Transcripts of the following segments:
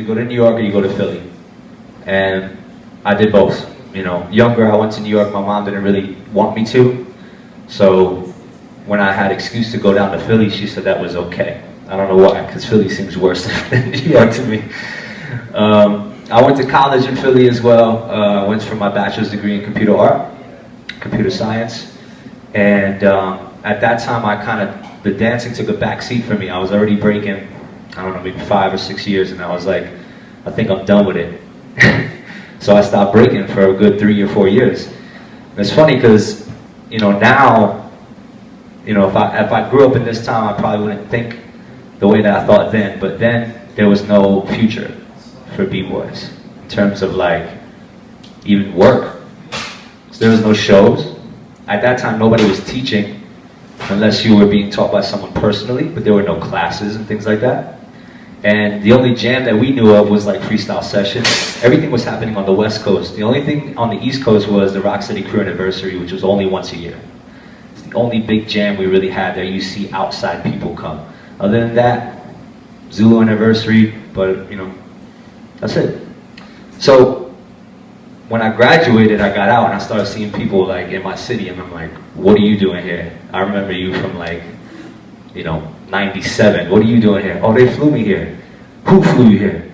go to New York or you go to Philly. And I did both. You know, younger, I went to New York. My mom didn't really want me to. So when I had excuse to go down to Philly, she said that was okay. I don't know why, because Philly seems worse than New York to me. I went to college in Philly as well. I went for my bachelor's degree in computer art, computer science. And at that time, the dancing took a back seat for me. I was already breaking, I don't know, maybe 5 or 6 years, and I was like, I think I'm done with it. So I stopped breaking for a good 3 or 4 years. And it's funny because, you know, now, you know, if I grew up in this time, I probably wouldn't think the way that I thought then. But then there was no future for b-boys in terms of like even work. So there was no shows. At that time, nobody was teaching unless you were being taught by someone personally, but there were no classes and things like that. And the only jam that we knew of was like freestyle sessions. Everything was happening on the West Coast. The only thing on the East Coast was the Rock City Crew Anniversary, which was only once a year. It's the only big jam we really had there. You see outside people come. Other than that, Zulu Anniversary, but you know, that's it. So when I graduated, I got out and I started seeing people like in my city, and I'm like, what are you doing here? I remember you from like, you know, 97. What are you doing here? Oh, they flew me here. Who flew you here?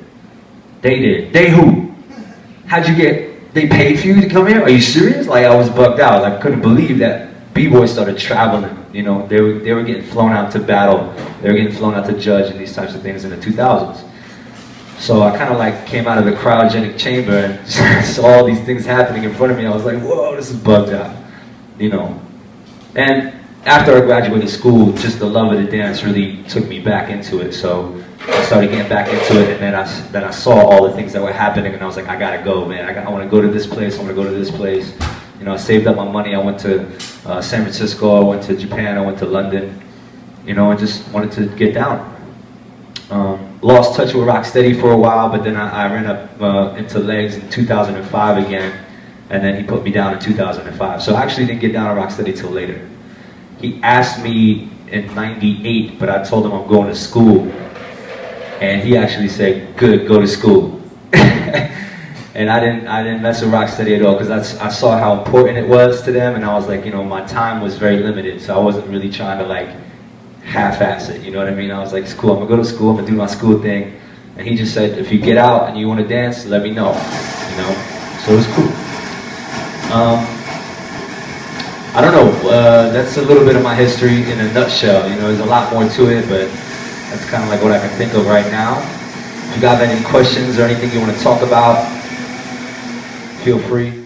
They did. They who? How'd you get, they paid for you to come here? Are you serious? Like, I was bugged out. I couldn't believe that b-boys started traveling. You know, they were getting flown out to battle. They were getting flown out to judge and these types of things in the 2000s. So I kind of like came out of the cryogenic chamber and saw all these things happening in front of me. I was like, whoa, this is bugged out, you know. And after I graduated school, just the love of the dance really took me back into it. So I started getting back into it, and then I saw all the things that were happening, and I was like, I gotta go, man. I want to go to this place. I want to go to this place. You know, I saved up my money. I went to San Francisco. I went to Japan. I went to London. You know, I just wanted to get down. Lost touch with Rocksteady for a while, but then I ran up into legs in 2005 again, and then he put me down in 2005. So I actually didn't get down to Rocksteady till later. He asked me in '98, but I told him I'm going to school, and he actually said, "Good, go to school." And I didn't mess with Rocksteady at all, because I saw how important it was to them, and I was like, you know, my time was very limited, so I wasn't really trying to like half-ass it, you know what I mean? I was like, it's cool, I'm gonna go to school, I'm gonna do my school thing. And he just said, if you get out and you want to dance, let me know, you know? So it was cool. I don't know, that's a little bit of my history in a nutshell. You know, there's a lot more to it, but that's kind of like what I can think of right now. If you got any questions or anything you want to talk about, feel free.